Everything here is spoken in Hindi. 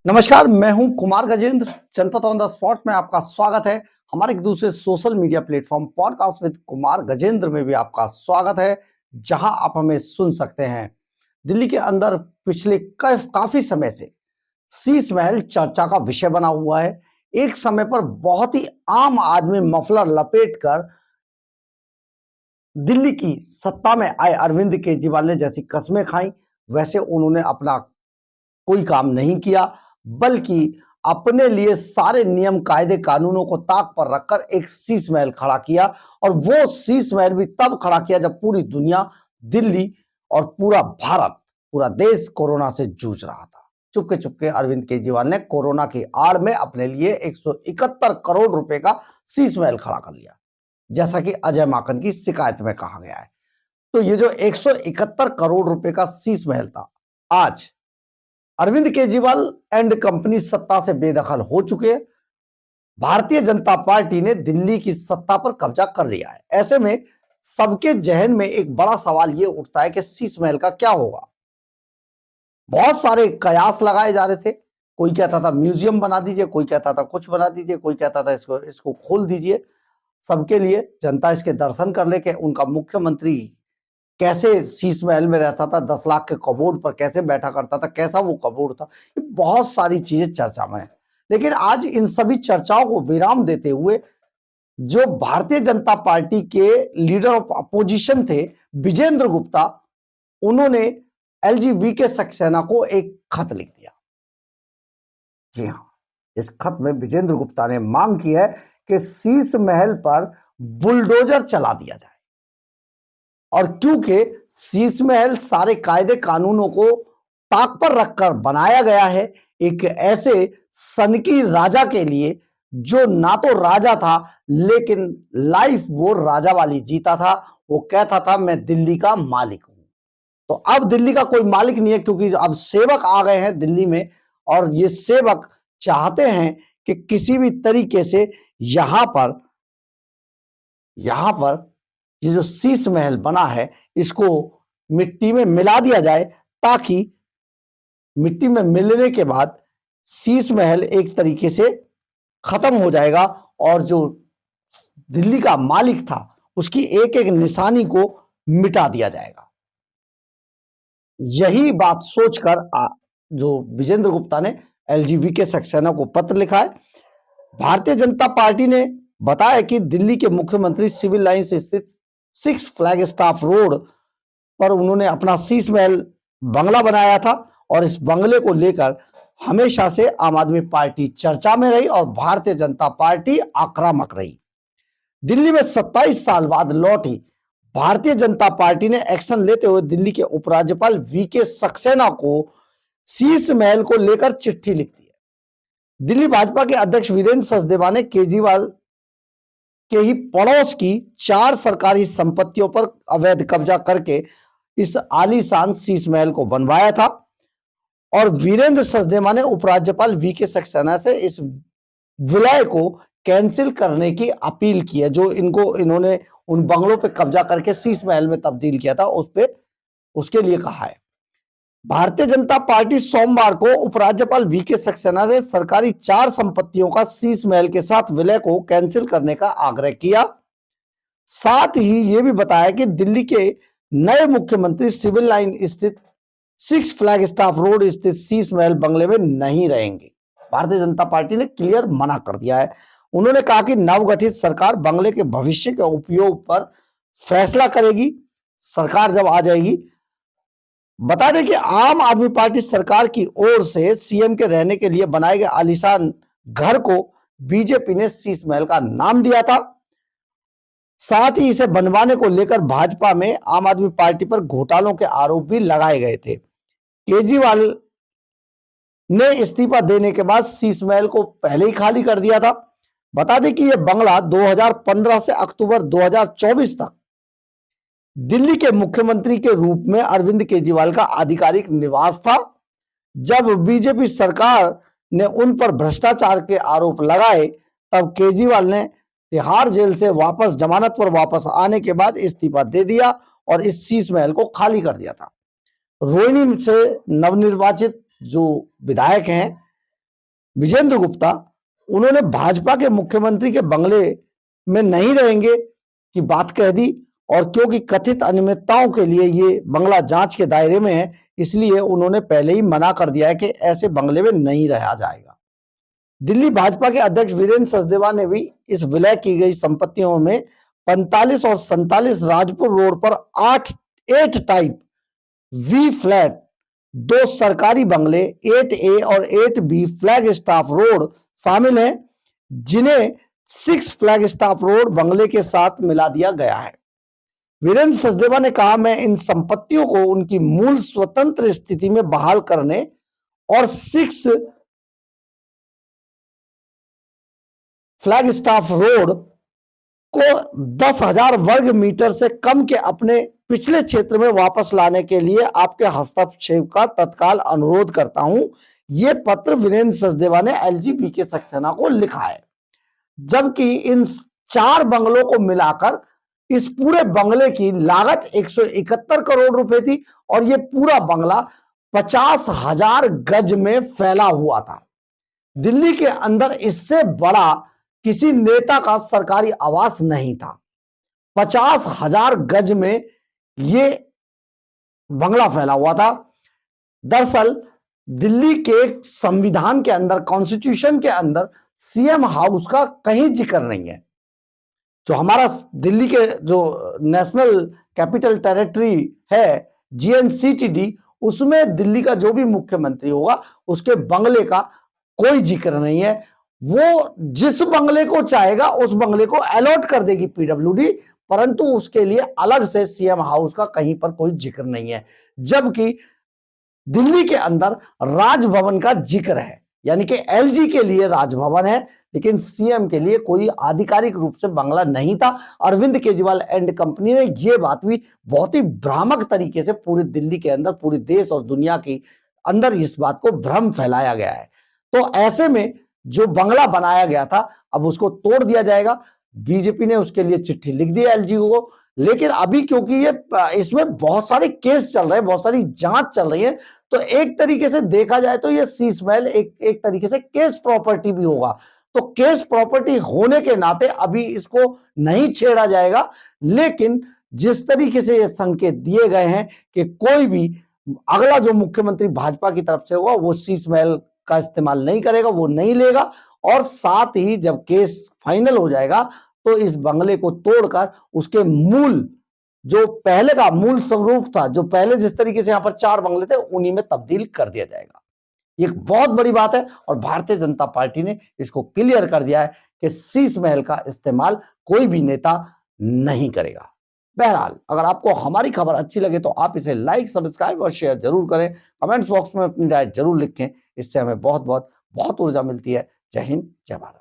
नमस्कार, मैं हूं कुमार गजेंद्र। जनपद ऑन द स्पॉट में आपका स्वागत है। हमारे एक दूसरे social media platform podcast with Kumar Gajendra में भी आपका स्वागत है, जहां आप हमें सुन सकते हैं। दिल्ली के अंदर पिछले काफी समय से शीश महल चर्चा का विषय बना हुआ है। एक समय पर बहुत ही आम आदमी मफलर लपेटकर दिल्ली की सत्ता में आए अरविंद केजरीवाल ने जैसी कस्में खाई, वैसे उन्होंने अपना कोई काम नहीं किया, बल्कि अपने लिए सारे नियम कायदे कानूनों को ताक पर रखकर एक शीश महल खड़ा किया। और वो शीश महल भी तब खड़ा किया जब पूरी दुनिया, दिल्ली और पूरा भारत, पूरा देश कोरोना से जूझ रहा था। चुपके चुपके अरविंद केजरीवाल ने कोरोना की आड़ में अपने लिए 171 करोड़ रुपए का शीश महल खड़ा कर लिया, जैसा कि अजय माकन की शिकायत में कहा गया है। तो ये जो 171 करोड़ रुपए का शीश महल था, आज अरविंद केजरीवाल एंड कंपनी सत्ता से बेदखल हो चुके हैं। भारतीय जनता पार्टी ने दिल्ली की सत्ता पर कब्जा कर लिया है। ऐसे में सबके जहन में एक बड़ा सवाल यह उठता है कि शीश महल का क्या होगा। बहुत सारे कयास लगाए जा रहे थे। कोई कहता था म्यूजियम बना दीजिए, कोई कहता था कुछ बना दीजिए, कोई कहता था इसको खोल दीजिए सबके लिए, जनता इसके दर्शन कर ले कि उनका मुख्यमंत्री कैसे शीश महल में रहता था, 10 लाख के कबोर्ड पर कैसे बैठा करता था, कैसा वो कबोर्ड था। ये बहुत सारी चीजें चर्चा में है। लेकिन आज इन सभी चर्चाओं को विराम देते हुए जो भारतीय जनता पार्टी के लीडर ऑफ अपोजिशन थे, विजेंद्र गुप्ता, उन्होंने एलजी सक्सेना को एक खत लिख दिया। जी हां, इस खत में विजेंद्र गुप्ता ने मांग की है कि शीश महल पर बुलडोजर चला दिया जाए। और क्योंकि शीश महल सारे कायदे कानूनों को ताक पर रखकर बनाया गया है एक ऐसे सनकी राजा के लिए, जो ना तो राजा था लेकिन लाइफ वो राजा वाली जीता था। वो कहता था मैं दिल्ली का मालिक हूं। तो अब दिल्ली का कोई मालिक नहीं है, क्योंकि अब सेवक आ गए हैं दिल्ली में, और ये सेवक चाहते हैं कि किसी भी तरीके से यहां पर ये जो शीश महल बना है इसको मिट्टी में मिला दिया जाए, ताकि मिट्टी में मिलने के बाद शीश महल एक तरीके से खत्म हो जाएगा और जो दिल्ली का मालिक था उसकी एक एक निशानी को मिटा दिया जाएगा। यही बात सोचकर जो विजेंद्र गुप्ता ने एलजी सक्सेना को पत्र लिखा है। भारतीय जनता पार्टी ने बताया कि दिल्ली के मुख्यमंत्री सिविल लाइंस स्थित 6 फ्लैग स्टाफ रोड पर उन्होंने अपना शीश महल बंगला बनाया था, और इस बंगले को लेकर हमेशा से आम आदमी पार्टी चर्चा में रही और भारतीय जनता पार्टी आक्रामक रही। दिल्ली में 27 साल बाद लौटी भारतीय जनता पार्टी ने एक्शन लेते हुए दिल्ली के उपराज्यपाल वीके सक्सेना को शीश महल को लेकर चिट्ठी लिख दी है। दिल्ली भाजपा के अध्यक्ष वीरेंद्र सचदेवा ने केजरीवाल के ही पड़ोस की 4 सरकारी संपत्तियों पर अवैध कब्जा करके इस आलीशान शीश महल को बनवाया था, और वीरेंद्र सचदेवा ने उपराज्यपाल वीके सक्सेना से इस विलय को कैंसिल करने की अपील की है। जो इन्होंने उन बंगलों पे कब्जा करके शीश महल में तब्दील किया था, उसके लिए कहा है। भारतीय जनता पार्टी सोमवार को उपराज्यपाल वीके सक्सेना से सरकारी 4 संपत्तियों का शीश महल के साथ विलय को कैंसिल करने का आग्रह किया। साथ ही यह भी बताया कि दिल्ली के नए मुख्यमंत्री सिविल लाइन स्थित 6 फ्लैग स्टाफ रोड स्थित शीश महल बंगले में नहीं रहेंगे। भारतीय जनता पार्टी ने क्लियर मना कर दिया है। उन्होंने कहा कि नवगठित सरकार बंगले के भविष्य के उपयोग पर फैसला करेगी, सरकार जब आ जाएगी। बता दें कि आम आदमी पार्टी सरकार की ओर से सीएम के रहने के लिए बनाए गए आलीशान घर को बीजेपी ने शीश महल का नाम दिया था। साथ ही इसे बनवाने को लेकर भाजपा में आम आदमी पार्टी पर घोटालों के आरोप भी लगाए गए थे। केजरीवाल ने इस्तीफा देने के बाद शीश महल को पहले ही खाली कर दिया था। बता दें कि यह बंगला 2015 से अक्टूबर 2024 तक दिल्ली के मुख्यमंत्री के रूप में अरविंद केजरीवाल का आधिकारिक निवास था। जब बीजेपी सरकार ने उन पर भ्रष्टाचार के आरोप लगाए, तब केजरीवाल ने तिहाड़ जेल से वापस जमानत पर वापस आने के बाद इस्तीफा दे दिया और इस शीश महल को खाली कर दिया था। रोहिणी से नवनिर्वाचित जो विधायक हैं विजेंद्र गुप्ता, उन्होंने भाजपा के मुख्यमंत्री के बंगले में नहीं रहेंगे की बात कह दी, और क्योंकि कथित अनियमितताओं के लिए ये बंगला जांच के दायरे में है, इसलिए उन्होंने पहले ही मना कर दिया है कि ऐसे बंगले में नहीं रहा जाएगा। दिल्ली भाजपा के अध्यक्ष वीरेंद्र सचदेवा ने भी इस विलय की गई संपत्तियों में 45 और 47 राजपुर रोड पर 8 टाइप वी फ्लैट, 2 सरकारी बंगले 8A और 8B फ्लैग स्टाफ रोड शामिल हैं, जिन्हें 6 फ्लैग स्टाफ रोड बंगले के साथ मिला दिया गया है। वीरेंद्र सचदेवा ने कहा, मैं इन संपत्तियों को उनकी मूल स्वतंत्र स्थिति में बहाल करने और 6 फ्लैग स्टाफ रोड को 10,000 वर्ग मीटर से कम के अपने पिछले क्षेत्र में वापस लाने के लिए आपके हस्तक्षेप का तत्काल अनुरोध करता हूं। यह पत्र वीरेंद्र सचदेवा ने एलजी सक्सेना को लिखा है। जबकि इन 4 बंगलों को मिलाकर इस पूरे बंगले की लागत 171 करोड़ रुपए थी और यह पूरा बंगला 50,000 गज में फैला हुआ था। दिल्ली के अंदर इससे बड़ा किसी नेता का सरकारी आवास नहीं था। 50,000 गज में यह बंगला फैला हुआ था। दरअसल दिल्ली के संविधान के अंदर, कॉन्स्टिट्यूशन के अंदर सीएम हाउस का कहीं जिक्र नहीं है। जो हमारा दिल्ली के जो नेशनल कैपिटल टेरिटरी है GNCTD, उसमें दिल्ली का जो भी मुख्यमंत्री होगा उसके बंगले का कोई जिक्र नहीं है। वो जिस बंगले को चाहेगा उस बंगले को अलॉट कर देगी PWD, परंतु उसके लिए अलग से सीएम हाउस का कहीं पर कोई जिक्र नहीं है। जबकि दिल्ली के अंदर राजभवन का जिक्र है, यानी कि LG के लिए राजभवन है, लेकिन सीएम के लिए कोई आधिकारिक रूप से बंगला नहीं था। अरविंद केजरीवाल एंड कंपनी ने यह बात भी बहुत ही भ्रामक तरीके से पूरे दिल्ली के अंदर, पूरे देश और दुनिया के अंदर इस बात को भ्रम फैलाया गया है। तो ऐसे में जो बंगला बनाया गया था अब उसको तोड़ दिया जाएगा। बीजेपी ने उसके लिए चिट्ठी लिख दी LG को, लेकिन अभी क्योंकि ये इसमें बहुत सारे केस चल रहे हैं, बहुत सारी जांच चल रही है, तो एक तरीके से देखा जाए तो ये शीश महल एक तरीके से केस प्रॉपर्टी भी होगा। तो केस प्रॉपर्टी होने के नाते अभी इसको नहीं छेड़ा जाएगा, लेकिन जिस तरीके से ये संकेत दिए गए हैं कि कोई भी अगला जो मुख्यमंत्री भाजपा की तरफ से होगा वो शीश महल का इस्तेमाल नहीं करेगा, वो नहीं लेगा। और साथ ही जब केस फाइनल हो जाएगा तो इस बंगले को तोड़कर उसके मूल, जो पहले का मूल स्वरूप था, जो पहले जिस तरीके से यहां पर 4 बंगले थे, उन्हीं में तब्दील कर दिया जाएगा। ये एक बहुत बड़ी बात है और भारतीय जनता पार्टी ने इसको क्लियर कर दिया है कि शीश महल का इस्तेमाल कोई भी नेता नहीं करेगा। बहरहाल, अगर आपको हमारी खबर अच्छी लगे तो आप इसे लाइक, सब्सक्राइब और शेयर जरूर करें। कमेंट्स बॉक्स में अपनी राय जरूर लिखें, इससे हमें बहुत ऊर्जा मिलती है। जय हिंद, जय भारत।